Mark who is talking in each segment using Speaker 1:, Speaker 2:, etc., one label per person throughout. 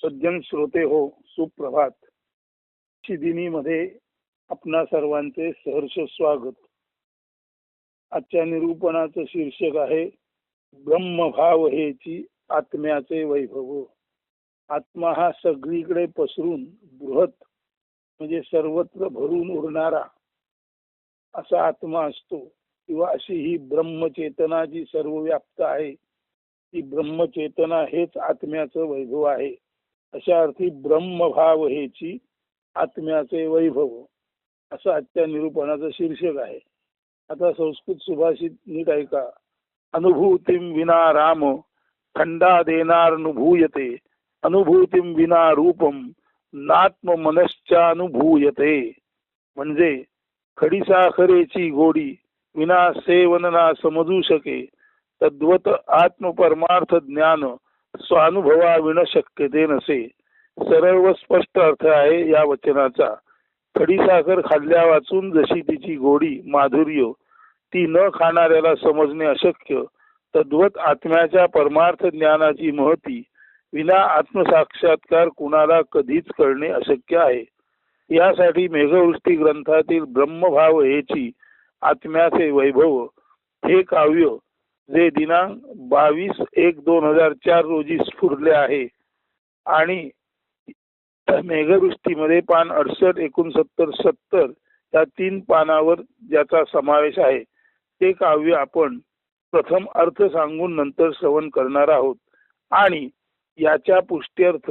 Speaker 1: सज्जन श्रोते हो, सुप्रभात. मध्ये आपणा सर्वांचे सहर्ष स्वागत. आजच्या निरूपणाचं शीर्षक आहे ब्रह्मभाव हेची आत्म्याचे वैभव. आत्मा हा सगळीकडे पसरून बृहत म्हणजे सर्वत्र भरून उरणारा असा आत्मा असतो, किंवा अशी ही ब्रह्मचेतना जी सर्वव्याप्त आहे, ती ब्रह्मचेतना हेच आत्म्याचं वैभव आहे. अशा अर्थी ब्रह्मभाव हेची आत्म्याचे वैभव असं आजच्या निरूपणाचं शीर्षक आहे. आता संस्कृत सुभाषित नीट ऐका. अनुभूतीम विना राम खंडा देणार अनुभूयते, अनुभूतीम विना रूपम नात्म मनश्चा अनुभूयते. म्हणजे खडीसाखरेची गोडी विना सेवन ना समजू शके, तद्वत आत्म परमार्थ ज्ञान स्वानुभवा विण शक्यते नसे. सरळ व स्पष्ट अर्थ आहे या वचनाचा. खडीसाखर खाल्ल्या वाचून जशी तिची गोडी माधुर्य ती न खाणाऱ्याला समजणे अशक्य, तद्वत आत्म्याच्या परमार्थ ज्ञानाची महती विना आत्मसाक्षात्कार कुणाला कधीच करणे अशक्य आहे. यासाठी मेघवृष्टी ग्रंथातील ब्रह्मभाव हेची आत्म्याचे वैभव हे काव्य, जे दिनांक 22/1/2004 रोजी स्फुरले आहे आणि मेघवृष्टीमध्ये पान 68, 69, 70 या 3 पानावर ज्याचा समावेश आहे, ते काव्य आपण प्रथम अर्थ सांगून नंतर श्रवण करणार आहोत. आणि याच्या पुष्ट्यर्थ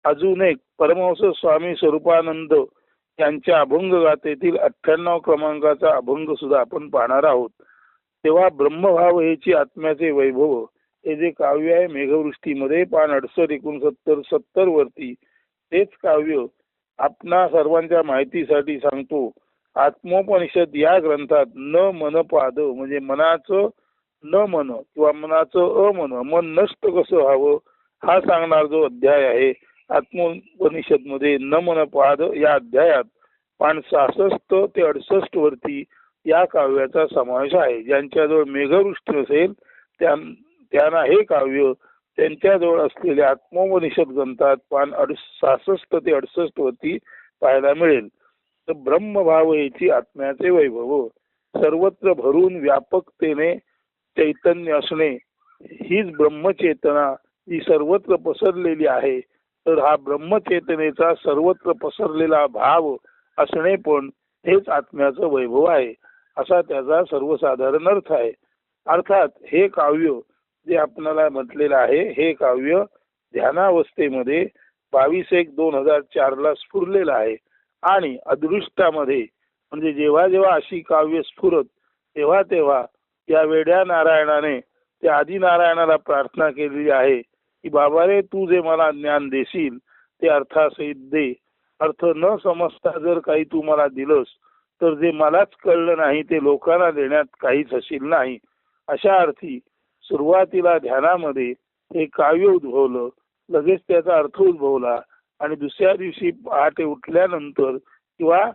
Speaker 1: अजून एक परमहंस स्वामी स्वरूपानंद यांच्या अभंग गाथेतील 98 क्रमांकाचा अभंग सुद्धा आपण पाहणार आहोत. तेव्हा ब्रह्मभाव हेची आत्म्याचे वैभव हे जे काव्य आहे मेघवृष्टीमध्ये पान 68, 69, 70 वरती, तेच काव्य आपणा सर्वांच्या माहितीसाठी सांगतो. आत्मोपनिषद या ग्रंथात न मन पाद म्हणजे मनाचं न मन किंवा मनाचं अमन, मन नष्ट कसं व्हावं हा सांगणार जो अध्याय आहे आत्मोपनिषद मध्ये न मन पाद या अध्यायात पान 66 ते 68 वरती या काव्याचा समावेश आहे. ज्यांच्याजवळ मेघवृष्टी असेल त्यांना हे काव्य त्यांच्याजवळ असलेल्या आत्मोपनिषद ग्रंथात पान 66 ते 68 वरती पाहायला मिळेल. तर ब्रह्मभाव हेची आत्म्याचे वैभव सर्वत्र भरून व्यापकतेने चैतन्य असणे हीच ब्रह्मचेतना जी सर्वत्र पसरलेली आहे. तर हा ब्रह्मचेतनेचा सर्वत्र पसरलेला भाव असणे पण हेच आत्म्याचं वैभव आहे, असा त्याचा सर्वसाधारण अर्थ आहे. अर्थात हे काव्य जे आपल्याला म्हटलेलं आहे, हे काव्य ध्यानावस्थेमध्ये 22/1/2004 ला स्फुरलेलं आहे. आणि अदृष्टामध्ये म्हणजे जेव्हा जेव्हा अशी काव्य स्फुरत तेव्हा तेव्हा या वेड्या नारायणाने त्या आदिनारायणाला प्रार्थना केलेली आहे की बाबा रे, तू जे मला ज्ञान देशील ते अर्थासहित दे. अर्थ न समजता जर काही तू मला दिलंस तर जे मलाच कळलं नाही ते लोकांना देण्यात काहीच हशील नाही. अशा अर्थी सुरुवातीला ध्यानामध्ये हे काव्य उद्भवलं, लगेच त्याचा अर्थ उद्भवला आणि दुसऱ्या दिवशी पहाटे उठल्यानंतर किंवा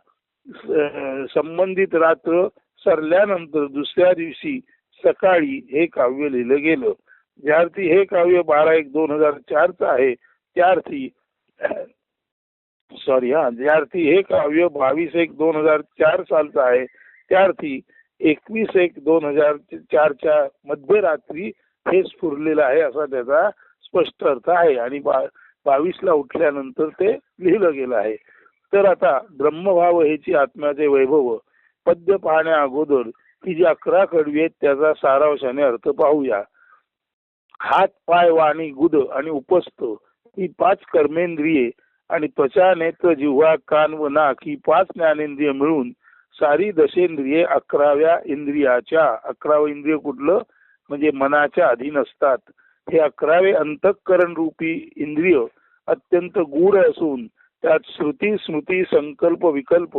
Speaker 1: संबंधित रात्र सरल्यानंतर दुसऱ्या दिवशी सकाळी हे काव्य लिहिलं गेलं. ज्या अर्थी हे काव्य 12/1/2004 आहे त्या अर्थी ज्या अर्थी हे काव्य 22/1/2004 सालचं आहे त्या अर्थी 21/1/2004 च्या मध्यरात्री हे स्फुरलेलं आहे असा त्याचा स्पष्ट अर्थ आहे. आणि 22 ला उठल्यानंतर ते लिहिलं गेलं आहे. तर आता ब्रह्मभाव हेची आत्म्याचे वैभव पद्य पाहण्या अगोदर ही जी 11 कडवी आहेत त्याचा सारांशाने अर्थ पाहूया. हात, पाय, वाणी, गुद आणि उपस्थ ही 5 कर्मेंद्रिये आणि त्वचा, नेत्र, जिव्हा, कान व नाक ही 5 ज्ञानेंद्रिय मिळून सारी दशेंद्रिये 11व्या इंद्रियाच्या, 11वं इंद्रिय कुठलं म्हणजे मनाच्या अधीन असतात. हे 11वे अंतःकरण रूपी इंद्रिय अत्यंत गूढ असून त्यात श्रुती, स्मृती, संकल्प, विकल्प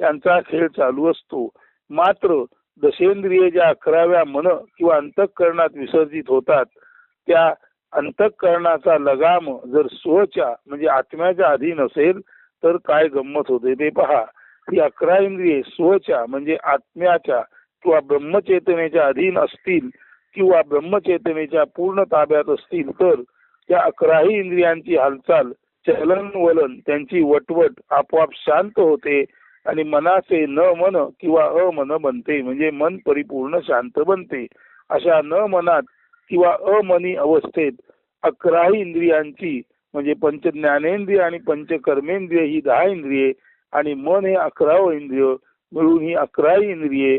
Speaker 1: यांचा खेळ चालू असतो. मात्र दशेंद्रिये ज्या 11व्या मन किंवा अंतःकरणात विसर्जित होतात त्या अंतःकरणाचा लगाम जर स्वच्या म्हणजे आत्म्याच्या अधीन असेल तर काय गंमत होते ते पहा. ही 11 इंद्रिये स्वच्या म्हणजे आत्म्याच्या किंवा ब्रह्मचेतनेच्या अधीन असतील किंवा ब्रह्मचेतनेच्या पूर्ण ताब्यात असतील तर त्या 11ही इंद्रियांची हालचाल, चलन वलन, त्यांची वटवट आपोआप शांत होते आणि मनाचे न मन किंवा अमन बनते, म्हणजे मन परिपूर्ण शांत बनते. अशा न मनात किंवा अमनी अवस्थेत 11ही इंद्रियांची म्हणजे पंच ज्ञानेंद्रिय आणि पंच कर्मेंद्रिय ही 10 इंद्रिये आणि मन हे 11वं इंद्रिय मिळून ही 11ही इंद्रिये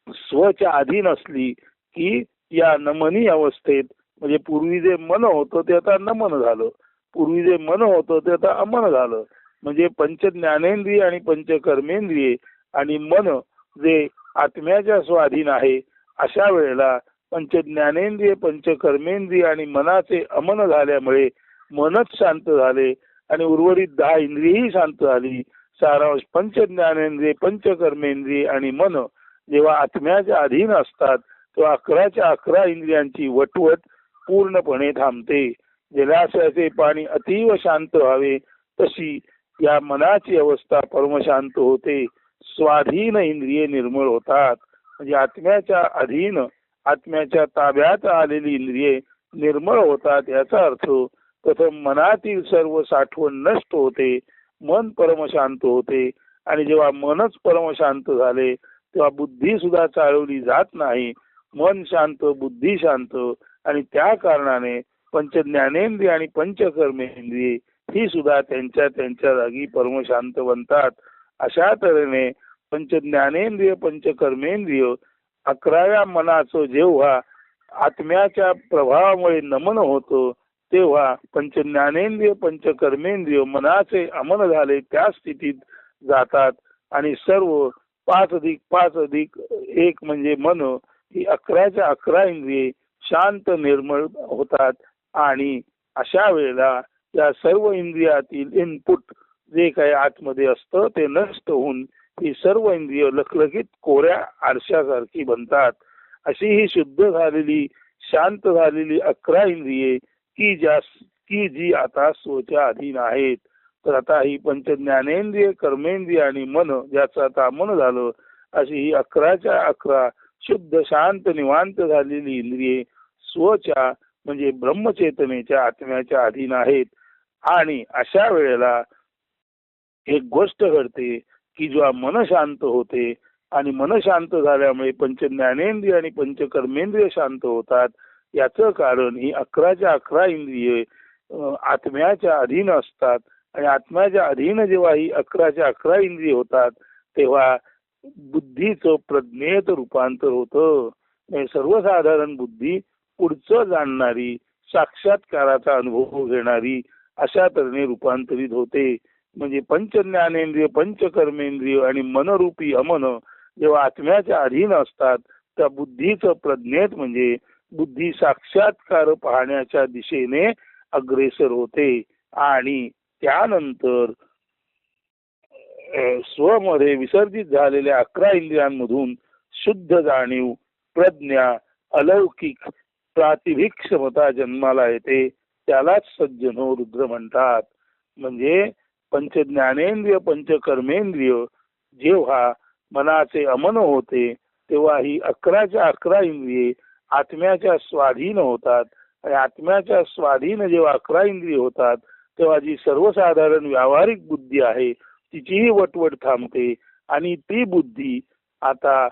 Speaker 1: स्वच्या अधीन असली की या नमनी अवस्थेत, म्हणजे पूर्वी जे मन होतं ते आता नमन झालं, पूर्वी जे मन होतं ते आता अमन झालं. म्हणजे पंच ज्ञानेंद्रिय आणि पंच कर्मेंद्रिये आणि मन जे आत्म्याच्या स्वाधीन आहे, अशा वेळेला पंच ज्ञानेंद्रिय पंच कर्मेंद्रिय आणि मनाचे अमन झाल्यामुळे मनच शांत झाले आणि उर्वरित 10 इंद्रियही शांत झाली. सारांश, पंच ज्ञानेंद्रिय पंच कर्मेंद्रिय आणि मन जेव्हा आत्म्याच्या अधीन असतात तेव्हा 11च्या 11 इंद्रियांची वटवट पूर्णपणे थांबते. जलाशयाचे पाणी अतीव शांत व्हावे तशी या मनाची अवस्था परमशांत होते. स्वाधीन इंद्रिये निर्मळ होतात, म्हणजे आत्म्याच्या अधीन, आत्म्याच्या ताब्यात आलेली इंद्रिये निर्मळ होतात. याचा अर्थ प्रथम मनातील सर्व साठवण नष्ट होते, मन परमशांत होते आणि जेव्हा मनच परमशांत झाले तेव्हा बुद्धी सुद्धा चालवली जात नाही. मन शांत, बुद्धी शांत आणि त्या कारणाने पंच ज्ञानेंद्रिय आणि पंच कर्मेंद्रिय ही सुद्धा त्यांच्या त्यांच्या जागी परमशांत बनतात. अशा तऱ्हेने पंच ज्ञानेंद्रिय पंच कर्मेंद्रिय 11व्या मनाचं जेव्हा आत्म्याच्या प्रभावामुळे नमन होतं तेव्हा पंच ज्ञानेंद्रिय पंच कर्मेंद्रिय मनाचे अमन झाले त्या स्थितीत जातात आणि सर्व 5+5+1 म्हणजे मन ही 11च्या 11 इंद्रिये शांत निर्मळ होतात आणि अशा वेळेला या सर्व इंद्रियातील इनपुट जे काही आतमध्ये असतं ते नष्ट होऊन ही सर्व इंद्रिय लखलखीत कोऱ्या आरशासारखी बनतात. अशी ही शुद्ध झालेली शांत झालेली 11 इंद्रिये की जी आता स्वच्या अधीन आहेत. तर आता ही पंच ज्ञानेंद्रिय कर्मेंद्रिय आणि मन ज्याचं आता मन झालं, अशी ही 11च्या 11 शुद्ध शांत निवांत झालेली इंद्रिये स्वच्या म्हणजे ब्रह्मचेतनेच्या आत्म्याच्या अधीन आहेत. आणि अशा वेळेला एक गोष्ट घडते की जेव्हा मन शांत होते आणि मन शांत झाल्यामुळे पंच ज्ञानेंद्रिय आणि पंच कर्मेंद्रिय शांत होतात. याचं कारण ही 11च्या 11 इंद्रिये आत्म्याच्या अधीन असतात आणि आत्म्याच्या अधीन जेव्हा ही 11च्या 11 इंद्रिय होतात तेव्हा बुद्धीचं प्रज्ञेत रूपांतर होतं. सर्वसाधारण बुद्धी पुढचं जाणणारी, साक्षात्काराचा अनुभव घेणारी अशा तऱ्हेने रूपांतरित होते. म्हणजे पंच ज्ञानेंद्रिय पंच कर्मेंद्रिय आणि मनरूपी अमन जेव्हा आत्म्याच्या अधीन असतात त्या बुद्धीचं प्रज्ञेत म्हणजे बुद्धी साक्षात्कार पाहण्याच्या दिशेने अग्रेसर होते आणि त्यानंतर स्वमध्ये विसर्जित झालेल्या 11 इंद्रियांमधून शुद्ध जाणीव, प्रज्ञा, अलौकिक प्रातिभिक क्षमता जन्माला येते. त्यालाच सज्जनो रुद्र म्हणतात. म्हणजे पंच ज्ञानेंद्रिय पंच कर्मेंद्रिय जेव्हा मनाचे अमन होते तेव्हा ही 11च्या 11 इंद्रिये आत्म्याच्या स्वाधीन होतात आणि आत्म्याच्या स्वाधीन जेव्हा 11 इंद्रिय होतात तेव्हा जी सर्वसाधारण व्यावहारिक बुद्धी आहे तिचीही वटवट थांबते आणि ती बुद्धी आता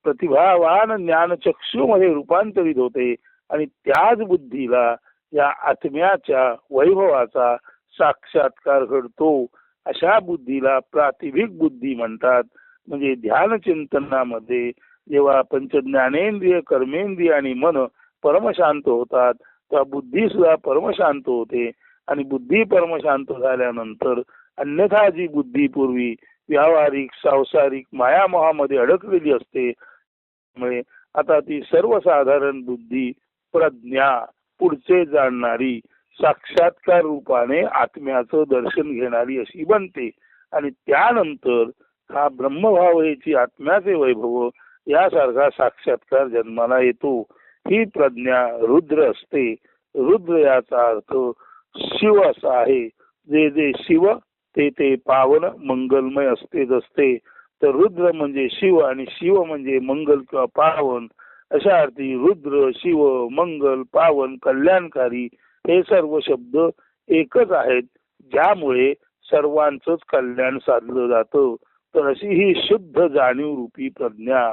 Speaker 1: प्रतिभावान ज्ञानचक्षु मध्ये रूपांतरित होते आणि त्याच बुद्धीला या आत्म्याच्या वैभवाचा साक्षात्कार घडतो. अशा बुद्धीला प्रातिभिक बुद्धी म्हणतात. म्हणजे ध्यान चिंतनामध्ये जेव्हा पंच ज्ञानेंद्रिय कर्मेंद्रिय आणि मन परमशांत होतात तेव्हा बुद्धी सुद्धा परमशांत होते आणि बुद्धी परमशांत झाल्यानंतर अन्यथा जी बुद्धी पूर्वी व्यावहारिक सांसारिक मायामोहामध्ये अडकलेली असते त्यामुळे आता ती सर्वसाधारण बुद्धी प्रज्ञा पुढचे जाणणारी साक्षात्कार रूपाने आत्म्याचं दर्शन घेणारी अशी बनते आणि त्यानंतर हा ब्रह्मभाव हेची आत्म्याचे वैभव यासारखा साक्षात्कार जन्माला येतो. ही प्रज्ञा रुद्र असते. रुद्र याचा अर्थ शिव असा आहे. जे जे शिव ते ते पावन मंगलमय असते. तर रुद्र म्हणजे शिव आणि शिव म्हणजे मंगल किंवा पावन. अशा अर्थी रुद्र शिव मंगल पावन कल्याणकारी हे सर्व शब्द एकच आहेत, ज्यामुळे सर्वांचंच कल्याण साधलं जातं. तर अशी ही शुद्ध जाणीव रूपी प्रज्ञा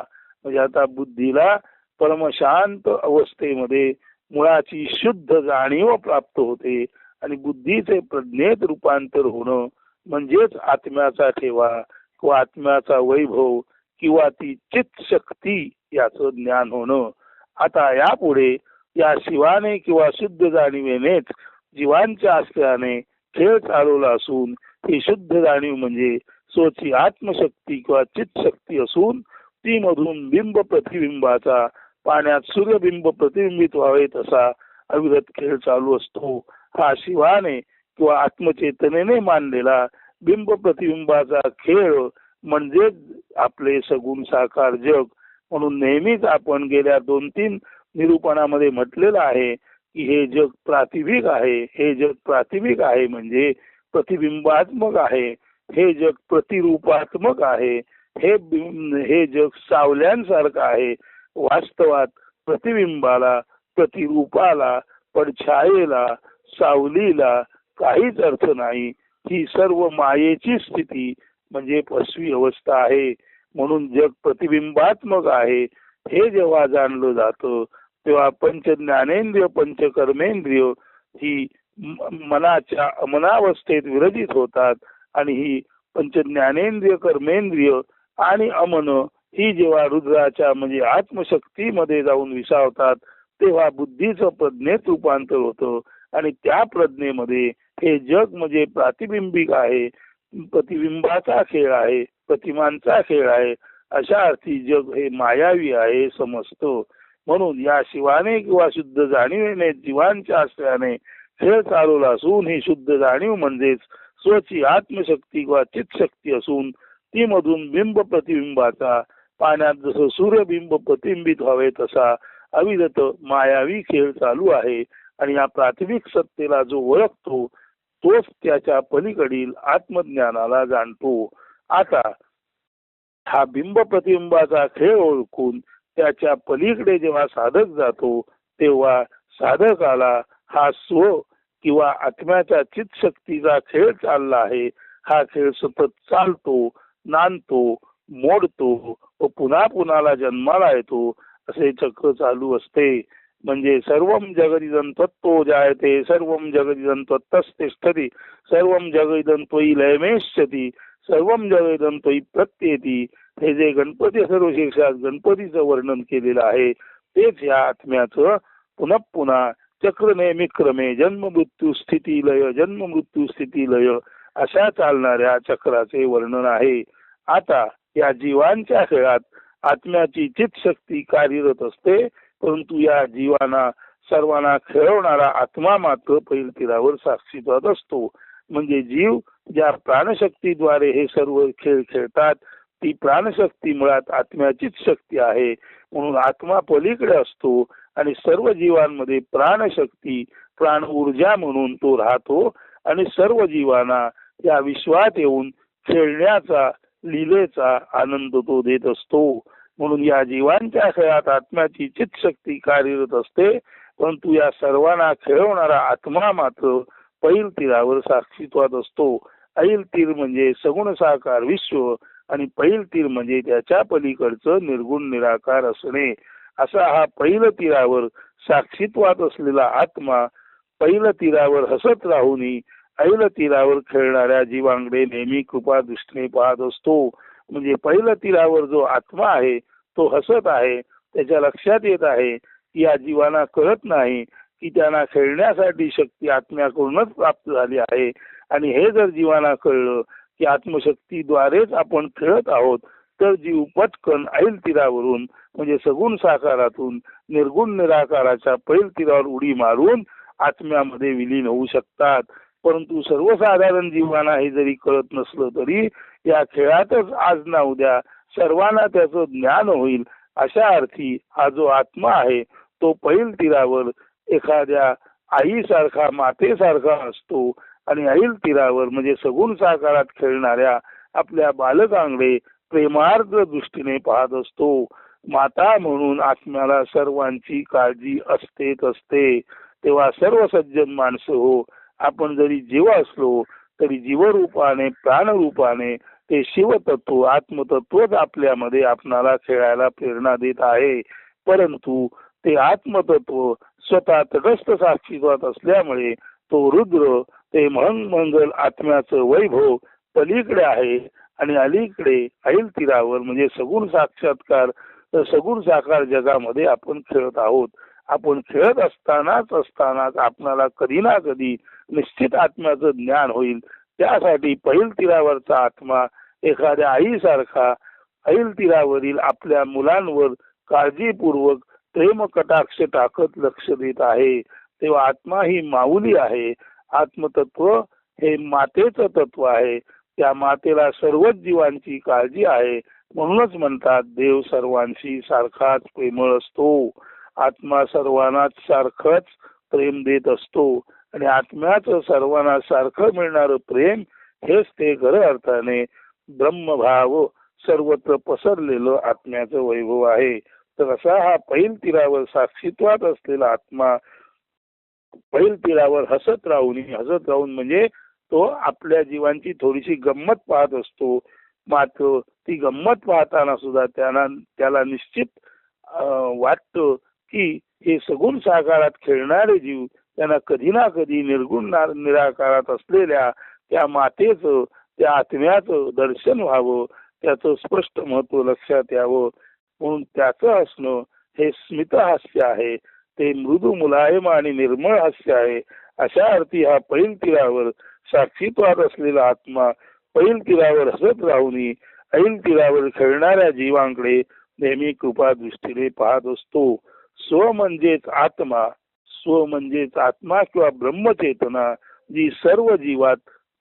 Speaker 1: म्हणजे आता बुद्धीला परमशांत अवस्थेमध्ये मुळाची शुद्ध जाणीव प्राप्त होते आणि बुद्धीचे प्रज्ञेत रूपांतर होणं म्हणजेच आत्म्याचा ठेवा किंवा आत्म्याचा वैभव किंवा ती चित्त शक्ती याचं ज्ञान होणं. आता यापुढे या शिवाने किंवा शुद्ध जाणीवेनेच जीवांच्या आश्रयाने खेळ चालवला असून ही शुद्ध जाणीव म्हणजे स्वची आत्मशक्ती किंवा चित्त शक्ती असून ती मधून बिंब प्रतिबिंबाचा पाण्यात सूर्यबिंब प्रतिबिंबित व्हावे तसा अविरत खेळ चालू असतो. हा शिवाने किंवा आत्मचेतनेने मानलेला बिंब प्रतिबिंबाचा खेळ म्हणजे आपले सगुण साकार जग. म्हणून नेहमीच आपण गेल्या 2-3 निरूपणामध्ये म्हटलेलं आहे की हे जग प्रातिभिक आहे. हे जग प्रातिभिक आहे म्हणजे प्रतिबिंबात्मक आहे. हे जग प्रतिरूपात्मक आहे. हे जग सावल्यांसारखं आहे. वास्तवात प्रतिबिंबाला, प्रतिरूपाला, पडछायेला, सावलीला काहीच अर्थ नाही. ही सर्व मायेची स्थिती म्हणजे फसवी अवस्था आहे. म्हणून जग प्रतिबिंबात्मक आहे हे जेव्हा जाणलं जातं तेव्हा पंच ज्ञानेंद्रिय पंच कर्मेंद्रिय ही मनाच्या अमनावस्थेत विरजित होतात आणि ही पंच ज्ञानेंद्रिय कर्मेंद्रिय आणि अमन ही जेव्हा रुद्राच्या म्हणजे आत्मशक्तीमध्ये जाऊन विसावतात तेव्हा बुद्धीचं प्रज्ञेत रूपांतर होतं आणि त्या प्रज्ञेमध्ये हे जग म्हणजे प्रातिबिंबिक आहे, प्रतिबिंबाचा खेळ आहे, प्रतिमांचा खेळ आहे, अशा अर्थी जग हे मायावी आहे समजतो. म्हणून या शिवाने किंवा शुद्ध जाणीवेने जीवांच्या आश्रयाने खेळ चालवला असून ही शुद्ध जाणीव म्हणजेच स्वची आत्मशक्ती किंवा चित्तशक्ती असून ती मधून बिंब प्रतिबिंबाचा पाण्यात जसं सूर्यबिंब प्रतिबिंबित व्हावे तसा अविरत मायावी खेळ चालू आहे. आणि या प्राथमिक सत्तेला जो ओळखतो तोच त्याच्या पलीकडील आत्मज्ञानाला जाणतो. आता हा बिंब प्रतिबिंबाचा खेळ ओळखून त्याच्या पलीकडे जेव्हा साधक जातो तेव्हा साधकाला हा स्व किंवा आत्म्याच्या चित्त शक्तीचा खेळ चालला आहे. हा खेळ सतत चालतो, नांदतो, मोडतो व पुन्हा पुन्हाला जन्माला येतो असे चक्र चालू असते. म्हणजे सर्वम जगदिदं त्वत्तो जायते सर्वम जगदिदं त्वत्तस्तिष्ठति सर्वम जगदिदं त्वयि लयमेष्यति सर्वम जगदिदं त्वयि प्रत्येति. हे जे गणपती सर्वशीर्षात गणपतीचं वर्णन केलेलं आहे तेच या आत्म्याचं पुन्हा पुन्हा चक्र नेहमी क्रमे जन्म मृत्यू स्थिती लय जन्म मृत्यू स्थिती लय अशा चालणाऱ्या चक्राचे वर्णन आहे. आता या जीवांच्या खेळात आत्म्याची चित्त शक्ती कार्यरत असते परंतु या जीवांना सर्वांना खेळवणारा आत्मा मात्र पहिल तीरावर साक्षीत्वात असतो. म्हणजे जीव ज्या प्राणशक्तीद्वारे हे सर्व खेळ खेळतात ती प्राणशक्ती मुळात आत्म्याचीच शक्ती आहे. म्हणून आत्मा पलीकडे असतो आणि सर्व जीवांमध्ये प्राणशक्ती प्राण ऊर्जा म्हणून तो राहतो आणि सर्व जीवांना या विश्वात येऊन खेळण्याचा लीलेचा आनंद तो देत असतो. म्हणून या जीवांच्या खेळात आत्म्याची चित्त शक्ती कार्यरत असते परंतु या सर्वांना खेळवणारा आत्मा मात्र पैल तीरावर साक्षीत्वात असतो. ऐल तीर म्हणजे सगुण साकार विश्व आणि पैल तीर म्हणजे त्याच्या पलीकडचं निर्गुण निराकार असणे. असा हा पैल तीरावर साक्षीत्वात असलेला आत्मा पैल तीरावर हसत राहून ऐल तीरावर खेळणाऱ्या जीवांकडे नेहमी कृपा दृष्टीने पाहत असतो. म्हणजे पहिल्या तीरावर जो आत्मा आहे तो हसत आहे. त्याच्या लक्षात येत आहे की या जीवांना कळत नाही की त्यांना खेळण्यासाठी शक्ती आत्म्याकडूनच प्राप्त झाली आहे आणि हे जर जीवांना कळलं की आत्मशक्तीद्वारेच आपण खेळत आहोत तर जीव पटकन ऐल तीरावरून म्हणजे सगुण साकारातून निर्गुण निराकाराच्या पैल तीरावर उडी मारून आत्म्यामध्ये विलीन होऊ शकतात. परंतु सर्वसाधारण जीवांना हे जरी कळत नसलं तरी या खेळातच आज ना उद्या सर्वांना त्याचं ज्ञान होईल. अशा अर्थी हा जो आत्मा आहे तो पैल तीरावर एखाद्या आईसारखा मातेसारखा असतो आणि ऐल तीरावर म्हणजे सगुण साकारात खेळणाऱ्या आपल्या बालकांकडे प्रेमार्द्र दृष्टीने पाहत असतो. माता म्हणून आत्म्याला सर्वांची काळजी असतेच असते. तेव्हा सर्व सज्जन माणसं हो, आपण जरी जीव असलो तरी जीवरूपाने प्राणरूपाने ते शिवतत्व आत्मतत्वच आपल्यामध्ये आपणाला खेळायला प्रेरणा देत आहे. परंतु ते आत्मतत्व स्वतः तटस्थ साक्षीत्वात असल्यामुळे तो रुद्र ते मंगल आत्म्याचं वैभव पलीकडे आहे आणि अलीकडे ऐल तीरावर म्हणजे सगुण साक्षात्कार सगुण साकार जगामध्ये आपण खेळत आहोत. आपण खेळत असतानाच आपणाला कधी ना कधी निश्चित आत्म्याचं ज्ञान होईल. त्यासाठी पैल तीरावरचा आत्मा एखाद्या आईसारखा ऐल तीरावरील आपल्या मुलांवर काळजीपूर्वक प्रेम कटाक्ष टाकत लक्ष देत आहे. तेव्हा आत्मा ही माऊली आहे. आत्मतत्व हे मातेचं तत्व आहे. त्या मातेला सर्वच जीवांची काळजी आहे. म्हणूनच म्हणतात देव सर्वांशी सारखाच प्रेमळ असतो. आत्मा सर्वांनाच सारखंच प्रेम देत असतो आणि आत्म्याचं सर्वांना सारखं मिळणारं प्रेम हेच ते खऱ्या अर्थाने ब्रह्मभाव सर्वत्र पसरलेलं आत्म्याचं वैभव आहे. तर असा हा पैल तीरावर साक्षीत्वात असलेला आत्मा पैल तीरावर हसत राहून म्हणजे तो आपल्या जीवांची थोडीशी गंमत पाहत असतो. मात्र ती गंमत पाहताना सुद्धा त्याला निश्चित वाटतं की हे सगुण साकारात खेळणारे जीव त्यांना कधी ना कधी निर्गुण निराकारात असलेल्या त्या मातेचं त्या आत्म्याचं दर्शन व्हावं, त्याचं स्पष्ट महत्व लक्षात यावं. म्हणून त्याचं असणं हे स्मितहास्य आहे. ते मृदू मुलायम आणि निर्मळ हास्य आहे. अशा अर्थी हा पैल तीरावर साक्षीत्वात असलेला आत्मा पैल तीरावर हसत राहून ऐल तीरावर खेळणाऱ्या जीवांकडे नेहमी कृपा दृष्टीने पाहत असतो. स्व म्हणजेच आत्मा किंवा ब्रह्मचेतना जी सर्व जीवात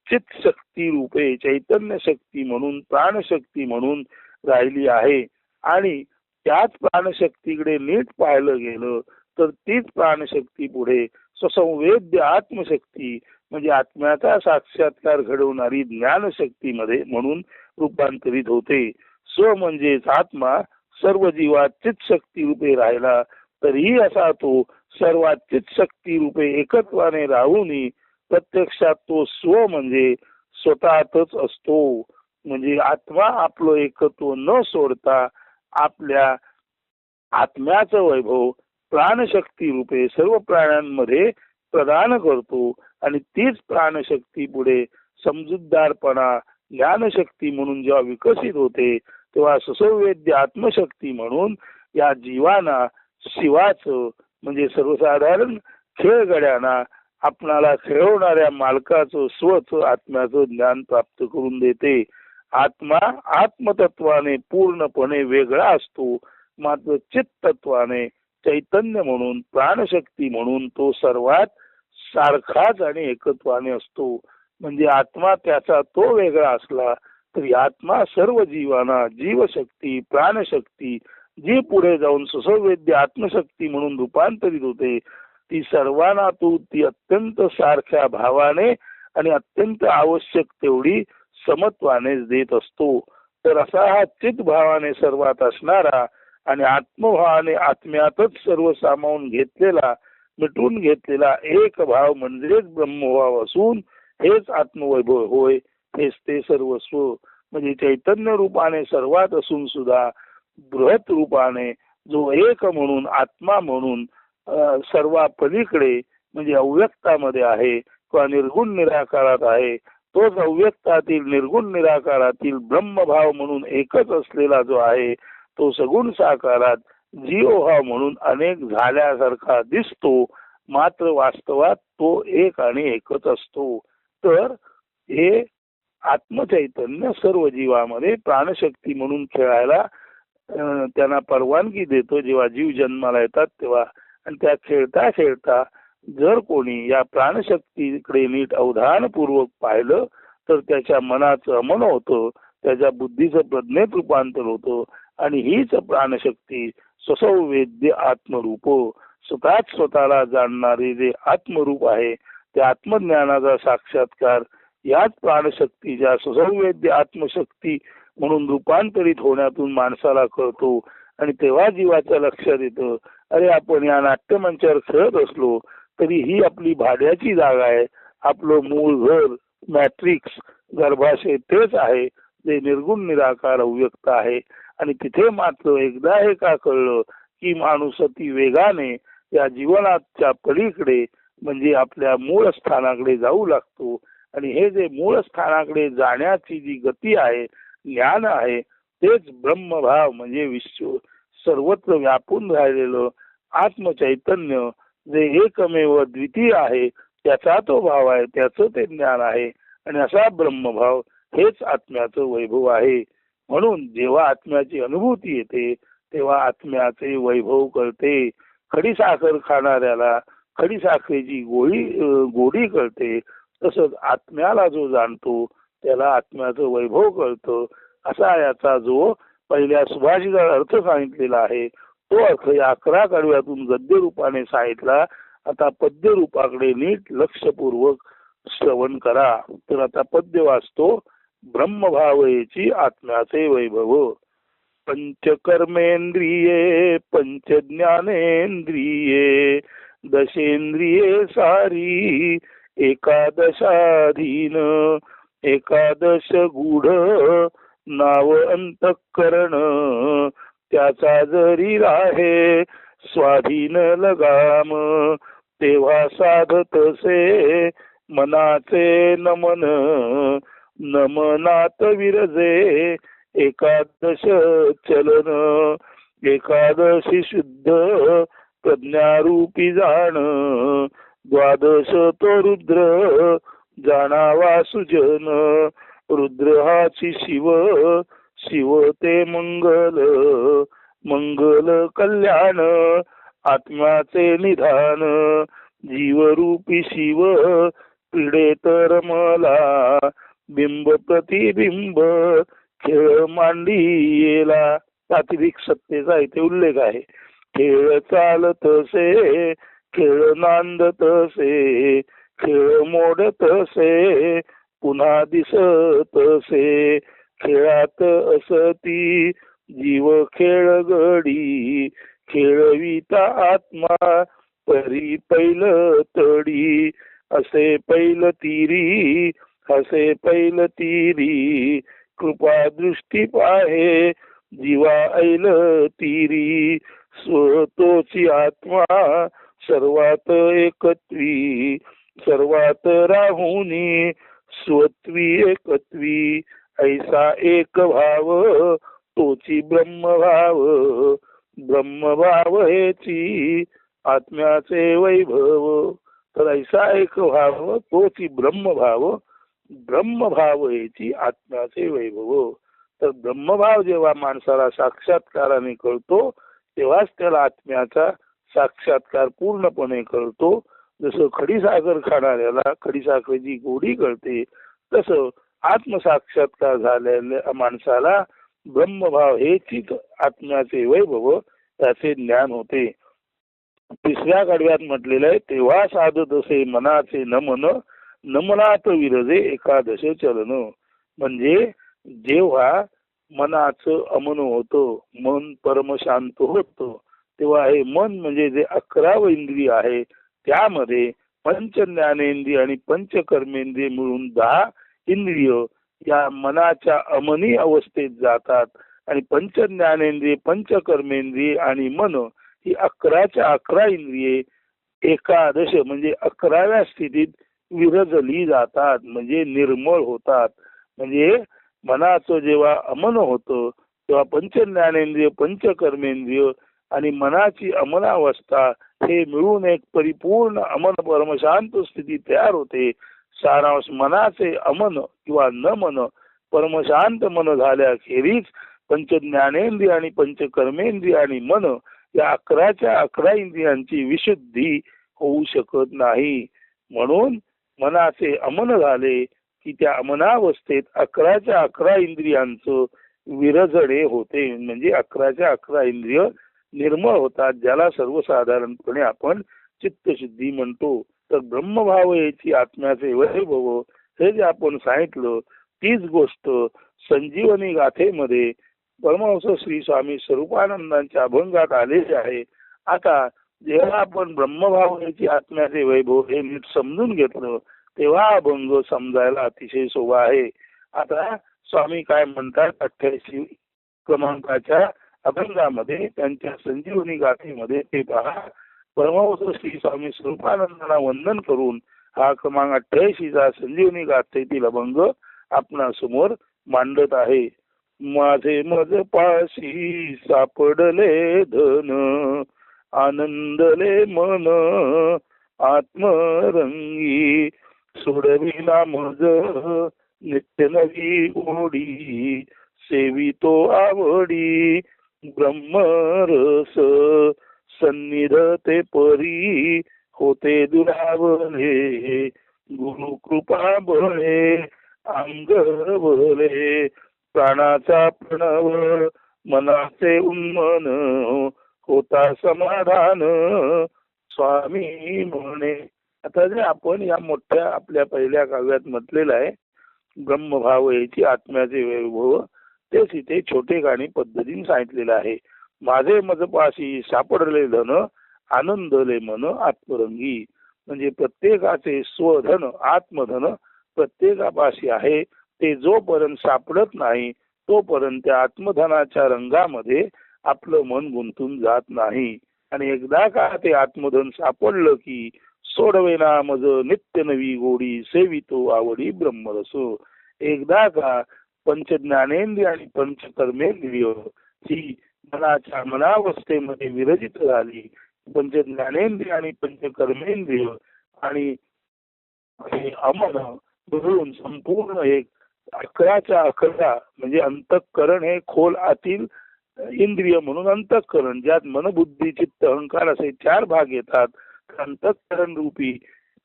Speaker 1: चित शक्ती रूपे चैतन्य शक्ती म्हणून प्राणशक्ती म्हणून राहिली आहे. आणि त्याच प्राणशक्तीकडे नीट पाहिलं गेलं तर तीच प्राणशक्ती पुढे स्वसंवेद्य आत्मशक्ती म्हणजे आत्म्याचा साक्षात्कार घडवणारी ज्ञानशक्तीमध्ये म्हणून रूपांतरित होते. स्व म्हणजेच आत्मा सर्व जीवात चित शक्ती रूपे राहिला तरीही असा तो सर्वात चित शक्ती रूपे एकत्वाने राहूनही प्रत्यक्षात तो स्व म्हणजे स्वतःतच असतो. म्हणजे आत्मा आपलं एकत्व न सोडता आपल्या आत्म्याचं वैभव प्राणशक्ती रूपे सर्व प्राण्यांमध्ये प्रदान करतो आणि तीच प्राणशक्ती पुढे समजूतदारपणा ज्ञानशक्ती म्हणून जेव्हा विकसित होते तेव्हा सुसंवेद्य आत्मशक्ती म्हणून या जीवांना शिवाचं म्हणजे सर्वसाधारण खेळगड्यांना आपणाला खेळवणाऱ्या मालकाचं स्वचं आत्म्याचं ज्ञान प्राप्त करून देते. आत्मा आत्मतत्वाने पूर्णपणे वेगळा असतो, मात्र चित्तत्वाने चैतन्य म्हणून प्राणशक्ती म्हणून तो सर्वात सारखाच आणि एकत्वाने असतो. म्हणजे आत्मा त्याचा तो वेगळा असला तरी आत्मा सर्व जीवांना जीवशक्ती प्राणशक्ती जी पुढे जाऊन सुसंवेद्य आत्मशक्ती म्हणून रूपांतरित होते ती सर्वांना ती अत्यंत सारख्या भावाने आणि अत्यंत आवश्यक तेवढी समत्वानेच देत असतो. तर असा हा चित भावाने सर्वात असणारा आणि आत्मभावाने आत्म्यातच सर्व सामावून घेतलेला मिटून घेतलेला एक भाव म्हणजेच ब्रह्मभाव असून हेच आत्मवैभव होय. हेच ते सर्वस्व म्हणजे चैतन्य रूपाने सर्वात असून सुद्धा बृहत रूपाने जो एक म्हणून आत्मा म्हणून सर्वा पलीकडे म्हणजे अव्यक्तामध्ये आहे किंवा निर्गुण निराकारात आहे. तोच अव्यक्तातील निर्गुण निराकारातील ब्रह्मभाव म्हणून एकच असलेला जो आहे तो सगुण साकारात जीवभाव म्हणून अनेक झाल्यासारखा दिसतो, मात्र वास्तवात तो एक आणि एकच असतो. तर हे आत्मचैतन्य सर्व जीवामध्ये प्राणशक्ती म्हणून खेळायला त्यांना परवानगी देतो जेव्हा जीव जन्माला येतात तेव्हा. आणि त्या खेळता खेळता जर कोणी या प्राणशक्तीकडे नीट अवधानपूर्वक पाहिलं तर त्याच्या मनाचं अमन होतं, त्याच्या बुद्धीचं प्रज्ञेत रूपांतर होतं आणि हीच प्राणशक्ती स्वसंवेद्य आत्मरूप स्वतःच स्वतःला जाणणारे जे आत्मरूप आहे त्या आत्मज्ञानाचा साक्षात्कार याच प्राणशक्तीच्या सुसंवेद्य आत्मशक्ती म्हणून रूपांतरित होण्यातून माणसाला कळतो. आणि तेव्हा जीवाच्या लक्षात येतं अरे आपण या नाट्यमंचावर खेळत असलो तरी ही आपली भाड्याची जागा आहे. आपलं मूळ घर मॅट्रिक्स गर्भाशय तेच आहे जे निर्गुण निराकार अव्यक्त आहे. आणि तिथे मात्र एकदा हे का कळलं की माणूस अति वेगाने या जीवनाच्या पलीकडे म्हणजे आपल्या मूळ स्थानाकडे जाऊ लागतो. आणि हे जे मूळ स्थानाकडे जाण्याची जी गती आहे ज्ञान आहे तेच ब्रह्मभाव म्हणजे विश्व सर्वत्र व्यापून राहिलेलं आत्मचैतन्य जे एकमेव द्वितीय आहे त्याचा तो भाव आहे, त्याचं ते ज्ञान आहे. आणि असा ब्रह्मभाव हेच आत्म्याचं वैभव आहे. म्हणून जेव्हा आत्म्याची अनुभूती येते तेव्हा आत्म्याचे वैभव कळते. खडीसाखर खाणाऱ्याला खडीसाखरेची गोडी कळते. तसंच आत्म्याला जो जाणतो त्याला आत्म्याचं वैभव कळतं. असा याचा जो पहिल्या सुभाषितात अर्थ सांगितलेला आहे तो अर्थ या 11 कडव्यातून गद्य रूपाने सांगितला. आता पद्य रूपाकडे नीट लक्षपूर्वक श्रवण करा. तर आता पद्य वाचतो. ब्रह्मभावयेची आत्म्याचे वैभव. पंचकर्मेंद्रिये पंचज्ञानेंद्रिये दशेंद्रिये सारी एकादशाधीन एकादश गूढ नाव अंतःकरण त्याचा जरी राहे स्वाधीन लगाम तेव्हा साधतसे मनाचे नमन नमनात विरजे एकादश चलन एकादशी शुद्ध प्रज्ञारूपी जाण द्वादश तो रुद्र जाणावा सुजन रुद्र हाची शिव शिव ते मंगल मंगल कल्याण आत्म्याचे निधान जीवरूपी शिव पीडे तर मला बिंब प्रतिबिंब खेळ मांडी येला. तात्विक सत्तेचा इथे उल्लेख आहे. खेळ चालतसे खेळ नांदतसे खेळ मोडतसे पुन्हा दिसतसे खेळात असती जीव खेळ गडी खेळविता आत्मा परी पैल तडी असे पैल तीरी हसे पैल तीरी कृपा दृष्टी पाहे जीवा ऐल तीरी स्वतोची आत्मा सर्वात एकत्वी सर्वात राहुनी स्वत्वी एकत्वी ऐसा एक भाव तोची ब्रह्मभाव ब्रह्मभाव हेची आत्म्याचे वैभव. तर ऐसा एक भाव तोची ब्रह्मभाव ब्रह्मभाव हेची आत्म्याचे वैभव. तर ब्रह्मभाव जेव्हा माणसाला साक्षात्काराने कळतो तेव्हाच त्याला आत्म्याचा साक्षात्कार पूर्णपणे कळतो. जसं खडीसाखर खाणाऱ्याला खडीसाखरेची गोडी कळते तसं आत्मसाक्षात्कार झालेल्या माणसाला ब्रह्मभाव हेचीच आत्म्याचे वैभव त्याचे ज्ञान होते. 3ऱ्या कडव्यात म्हटलेलं आहे तेव्हा साधत असे मनाचे नमन नमनात विरजे एकादश चलन. म्हणजे जेव्हा मनाचं अमन होतं मन परमशांत होतं तेव्हा हे मन म्हणजे जे 11 इंद्रिय आहे त्यामध्ये पंच ज्ञानेंद्रिय आणि पंच कर्मेंद्रिय मिळून 10 इंद्रिय या मनाच्या अमनी अवस्थेत जातात. आणि पंच ज्ञानेंद्रिय पंच कर्मेंद्रिय आणि मन ही 11च्या 11 इंद्रिये एकादश म्हणजे 11व्या स्थितीत विरजली जातात म्हणजे निर्मळ होतात. म्हणजे मनाचं जेव्हा अमन होतं तेव्हा पंच ज्ञानेंद्रिय पंच कर्मेंद्रिय आणि मनाची अमनावस्था हे मिळून एक परिपूर्ण अमन परमशांत स्थिती तयार होते. सारांश मनाचे अमन किंवा न मन परमशांत मन झाल्याखेरीज पंच ज्ञानेंद्रिय आणि पंच कर्मेंद्रिय आणि मन या 11च्या 11 इंद्रियांची विशुद्धी होऊ शकत नाही. म्हणून मनाचे अमन झाले की त्या अमनावस्थेत 11च्या 11 इंद्रियांचं विरजणे होते म्हणजे 11च्या 11 इंद्रिय निर्मळ होतात ज्याला सर्वसाधारणपणे आपण चित्तशुद्धी म्हणतो. तर ब्रह्मभाव याची आत्म्याचे वैभव हे जे आपण सांगितलं तीच गोष्ट संजीवनी गाथेमध्ये परमहंस श्री स्वामी स्वरूपानंदांच्या अभंगात आलेली आहे. आता जेव्हा आपण ब्रह्मभावनेची आत्म्याचे वैभव हे नीट समजून घेतलं तेव्हा अभंग समजायला अतिशय सोपा आहे. आता स्वामी काय म्हणतात 88 क्रमांकाच्या अभंगामध्ये त्यांच्या संजीवनी गाथेमध्ये ते पहा. परमहंस श्री स्वामी स्वरूपानंदांना वंदन करून हा क्रमांक 88 चा संजीवनी गाथेतील अभंग आपणा समोर मांडत आहे. माझे मज पाशी सापडले धन आनंदले मन आत्मरंगी सोडविला मज नित्य नवी ओढी सेवितो आवडी ब्रह्मरस सन्निध ते परी होते दुरावले गुरु कृपा बळे अंग बले प्राणाचा प्रणव मनाचे उन्मन होता समाधान स्वामी म्हणे. आता जे आपण या मोठ्या आपल्या पहिल्या काव्यात म्हटलेलं आहे ब्रह्मभाव याची आत्म्याचे वैभव तेच इथे छोटे गाणी पद्धतीने सांगितलेलं आहे. माझे मजपाशी सापडले धन आनंदले मन आत्मरंगी. म्हणजे प्रत्येकाचे स्वधन आत्मधन प्रत्येकापाशी आहे. ते जोपर्यंत सापडत नाही तोपर्यंत त्या आत्मधनाच्या रंगामध्ये आपलं मन गुंतून जात नाही. आणि एकदा का ते आत्मधन सापडलं की सोडवेना मज नित्य नवी गोडी सेवितो आवडी ब्रह्मरसो. एकदा का पंचज्ञानेंद्रिय आणि पंचकर्मेंद्रिय ही मनाच्या मनावस्थेमध्ये विरजित झाली. पंचज्ञानेंद्रिय आणि पंचकर्मेंद्रिय आणि अमन मिळून संपूर्ण एक 11च्या 11 म्हणजे अंतःकरण हे खोल आतील इंद्रिय म्हणून अंतःकरण ज्यात मन बुद्धी चित्त अहंकार असे 4 भाग येतात. अंतःकरण रूपी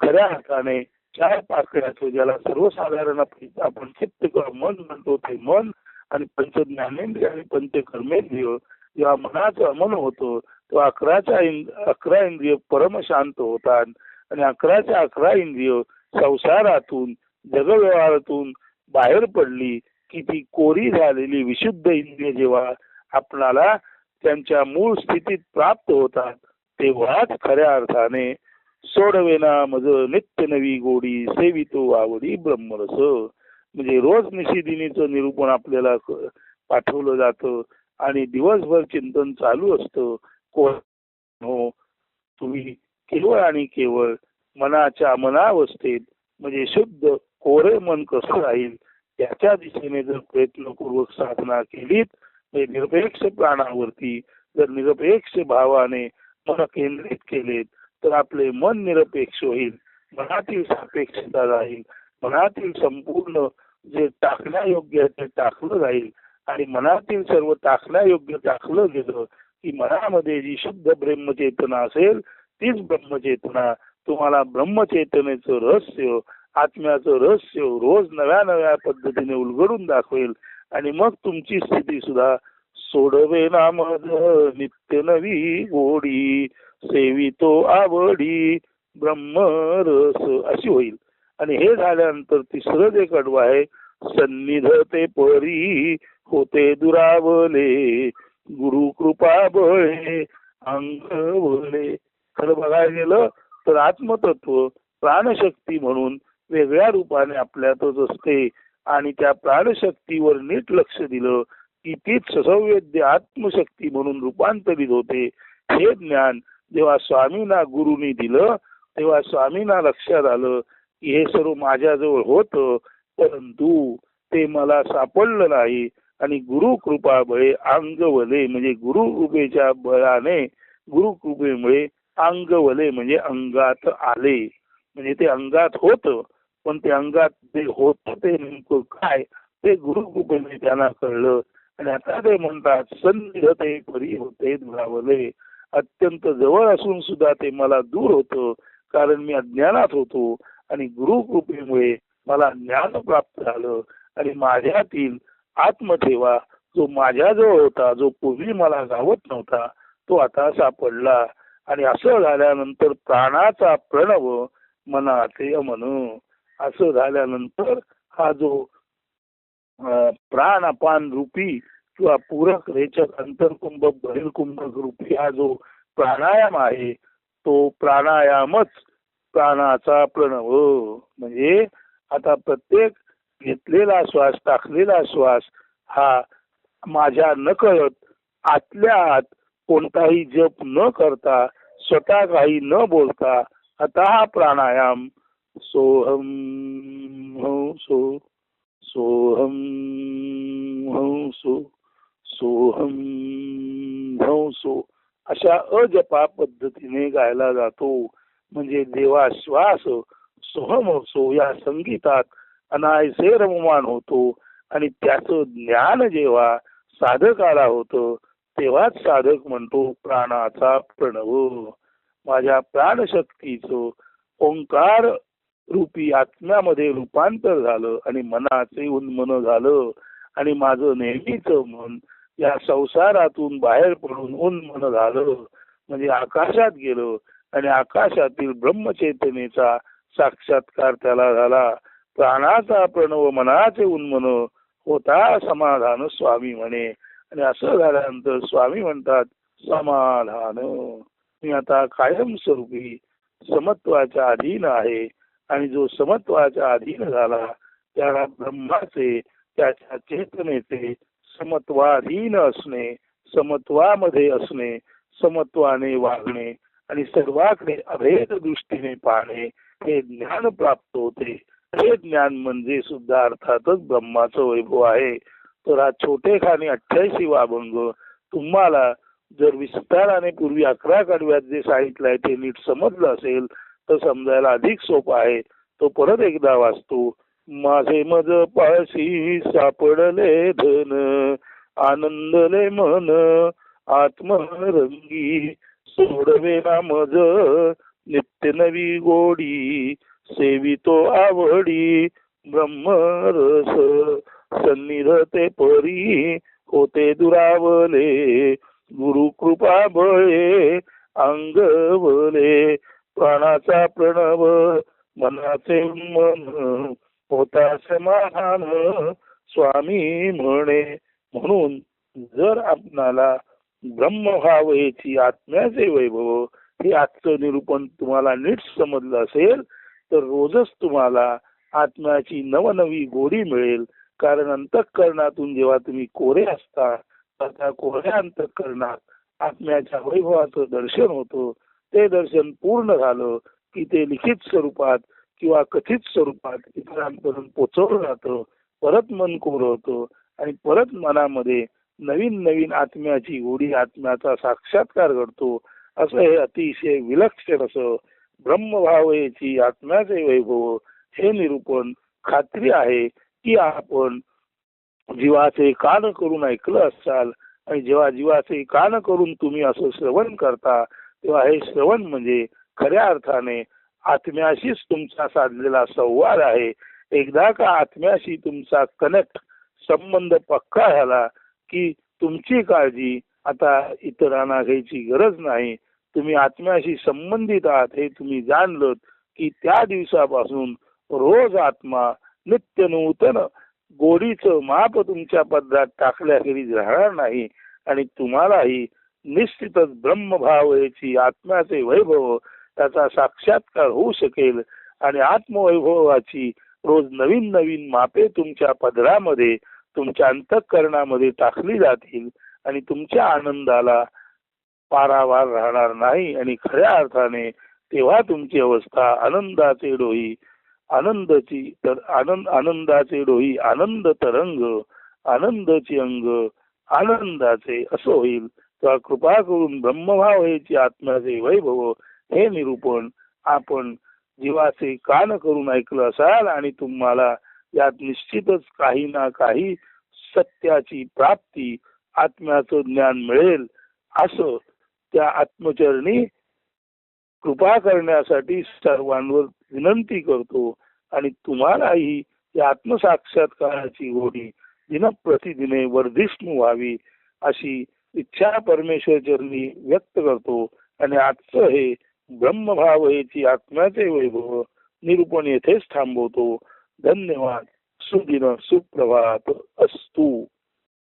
Speaker 1: खऱ्या अर्थाने 4 पाकळ्याचं ज्याला सर्वसाधारण आपण चित्त किंवा मन म्हणतो ते मन आणि पंचज्ञानेंद्रिय आणि पंचकर्मेंद्रिय जेव्हा मनाचं अमन होतं तेव्हा 11 इंद्रिय परमशांत होतात. आणि 11च्या 11 इंद्रिय संसारातून जगव्यवहारातून बाहेर पडली की ती कोरी झालेली विशुद्ध इंद्रिय जेव्हा आपणाला त्यांच्या मूळ स्थितीत प्राप्त होतात तेव्हाच खऱ्या अर्थाने सोडवेना मज नित्य नवी गोडी सेवितो आवडी ब्रह्मरस. म्हणजे रोज निशिदिनीचं निरूपण आपल्याला पाठवलं जातं आणि दिवसभर चिंतन चालू असतं. हो तुम्ही केवळ आणि केवळ मनाच्या मनावस्थेत म्हणजे शुद्ध कोरे मन कसं राहील त्याच्या दिशेने जर प्रयत्नपूर्वक साधना केलीत म्हणजे निरपेक्ष प्राणावरती जर निरपेक्ष भावाने मन केंद्रित केलेत तर आपले मन निरपेक्ष होईल. मनातील सापेक्षता राहील. मनातील संपूर्ण जे टाकण्यायोग्य ते टाकलं जाईल आणि मनातील सर्व टाकण्यायोग्य टाकलं गेलं की मनामध्ये जी शुद्ध ब्रह्मचेतना असेल तीच ब्रह्मचेतना तुम्हाला ब्रह्मचेतनेचं रहस्य आत्म्याचं रहस्य रोज नव्या नव्या पद्धतीने उलगडून दाखवेल. आणि मग तुमची स्थिती सुद्धा सोडवे नामद नित्य नवी गोडी सेवितो आवडी ब्रह्मरस अशी होईल. आणि हे झाल्यानंतर तिसरं जे कडवं आहे सन्निध ते परी होते दुरावले गुरु कृपा बळे अंग बळे. खरं बघायला गेलं तर आत्मतत्व प्राणशक्ती म्हणून वेगळ्या रूपाने आपल्यातच असते आणि त्या प्राणशक्तीवर नीट लक्ष दिलं की तीच ससंवेद्य आत्मशक्ती म्हणून रूपांतरित होते. हे ज्ञान जेव्हा स्वामींना गुरुनी दिलं तेव्हा स्वामींना लक्षात आलं की हे सर्व माझ्याजवळ होतं परंतु ते मला सापडलं नाही. आणि गुरु कृपा बळे अंगवले म्हणजे गुरुकृपेच्या बळाने गुरुकृपेमुळे अंगवले म्हणजे अंगात आले. म्हणजे ते अंगात होतं पण ते अंगात ते होतं ते नेमकं काय ते गुरुकृपेने त्यांना कळलं. आणि आता ते म्हणतात सन्निध ते परी होते दुरावले. अत्यंत जवळ असून सुद्धा ते मला दूर होतं कारण मी अज्ञानात होतो आणि गुरुकृपेमुळे मला ज्ञान प्राप्त झालं. आणि माझ्यातील आत्मठेवा जो माझ्याजवळ होता जो पूर्वी मला गावत नव्हता तो आता सापडला. आणि असं झाल्यानंतर प्राणाचा प्रणव मनाचे अमन असं झाल्यानंतर हा जो प्राण अपान रूपी किंवा पूरक रेचक अंतरकुंभ बहिर्कुंभ रूपी हा जो प्राणायाम आहे तो प्राणायामच प्राणाचा प्रणव. म्हणजे आता प्रत्येक घेतलेला श्वास, टाकलेला श्वास हा माझ्या नकळत आतल्या आत कोणताही जप न करता, स्वतः काही न बोलता आता हा प्राणायाम सोहम हं सो, सोहम हं सो, सोहम हं सो अशा अजपा पद्धतीने गायला जातो. म्हणजे जेव्हा श्वास सोहम सो या संगीतात अनायसे रममान होतो आणि त्याचं ज्ञान जेव्हा साधकाला होतं तेव्हाच साधक म्हणतो प्राणाचा प्रणव. माझ्या प्राणशक्तीचं ओंकार रूपी आत्म्यामध्ये रूपांतर झालं आणि मनाचे उन्मन झालं आणि माझं नेहमीच मन या संसारातून बाहेर पडून उन्मन झालं. म्हणजे आकाशात गेलं आणि आकाशातील ब्रह्मचेतनेचा साक्षात्कार त्याला झाला. प्राणाचा प्रणव मनाचे उन्मन होता समाधान स्वामी म्हणे. आणि असं झाल्यानंतर स्वामी म्हणतात समाधान. मी आता कायमस्वरूपी समत्वाच्या अधीन आहे आणि जो समत्वाच्या अधीन झाला त्याला ब्रह्माचे, त्याच्या चेतनेचे समत्वाधीन असणे, समत्वामध्ये असणे, समत्वाने वागणे आणि सर्वाकडे अभेद दृष्टीने पाहणे हे ज्ञान प्राप्त होते. हे ज्ञान म्हणजे सुद्धा अर्थातच ब्रह्माचं वैभव आहे. तर हा छोटेखानी 88 अभंग तुम्हाला जर विस्ताराने पूर्वी 11 कडव्यात जे सांगितलंय ते नीट समजलं असेल तर समजायला अधिक सोपं आहे. तो परत एकदा वाचतो. माझे मज पाशी सापडले धन, आनंदले मन आत्मरंगी, सोडवे ना मज नित्य नवी गोडी, सेवितो आवडी ब्रह्मरस, सन्निधते परी होते दुरावले, गुरु कृपा बळे अंगवले, प्राणाचा प्रणव मनाचे मन होता समाधान स्वामी म्हणे. म्हणून जर आपणाला ब्रह्मभावेची आत्म्याचे वैभव हे आजचं निरूपण तुम्हाला नीट समजलं असेल तर रोजच तुम्हाला आत्म्याची नवनवी गोडी मिळेल. कारण अंतःकरणातून जेव्हा तुम्ही कोरे असता तर त्या कोऱ्या अंतःकरणात आत्म्याच्या वैभवाचं दर्शन होतं. ते दर्शन पूर्ण झालं की ते लिखित स्वरूपात किंवा कथित स्वरूपात इतरांपर्यंत पोचवलं जातं. परत मन कोरं होतं आणि परत मनामध्ये नवीन नवीन आत्म्याची गोडी, आत्म्याचा साक्षात्कार घडतो. असं हे अतिशय विलक्षण असं ब्रह्मभावेची आत्म्याचे वैभव हे निरूपण खात्री आहे की आपण जीवाचे कान करून ऐकलं असाल. आणि जेव्हा जीवाचे कान करून तुम्ही असं श्रवण करता तेव्हा हे श्रवण म्हणजे खऱ्या अर्थाने आत्म्याशीच तुमचा साधलेला संवाद आहे. एकदा का आत्म्याशी तुमचा कनेक्ट संबंध पक्का झाला की तुमची काळजी आता इतरांना घ्यायची गरज नाही. तुम्ही आत्म्याशी संबंधित आहात हे तुम्ही जाणलं की त्या दिवसापासून रोज आत्मा नित्य नूतन गोडीचं माप तुमच्या पदरात टाकल्याखेरीज राहणार नाही. आणि तुम्हालाही निश्चितच ब्रह्मभावेची आत्म्याचे वैभव त्याचा साक्षात्कार होऊ शकेल. आणि आत्मवैभवाची रोज नवीन नवीन मापे तुमच्या पदरामध्ये, तुमच्या अंतःकरणामध्ये टाकली जातील आणि तुमच्या आनंदाला पारावार राहणार नाही. आणि खऱ्या अर्थाने तेव्हा तुमची अवस्था आनंदाचे डोही, आनंदाची तर आनंदाचे डोही आनंद तरंग, आनंदाची अंग आनंदाचे असं होईल. तेव्हा कृपा करून ब्रह्मभावेची आत्म्याचे वैभव हे निरूपण आपण जीवाचे कान करून ऐकलं असाल आणि तुम्हाला यात निश्चितच काही ना काही सत्याची प्राप्ती, आत्म्याचं ज्ञान मिळेल असं त्या आत्मचरणी कृपा करण्यासाठी सर्वांवर विनंती करतो. आणि तुम्हालाही या आत्मसाक्षात्काराची गोडी दिनप्रतिदिने वर्धिष्णू व्हावी अशी इच्छा परमेश्वर चरणी व्यक्त करतो. आणि आजचं हे ब्रह्मभावेची आत्म्याचे वैभव निरूपण येथेच थांबवतो. धन्यवाद. सुदिन सुप्रभात अस्तु.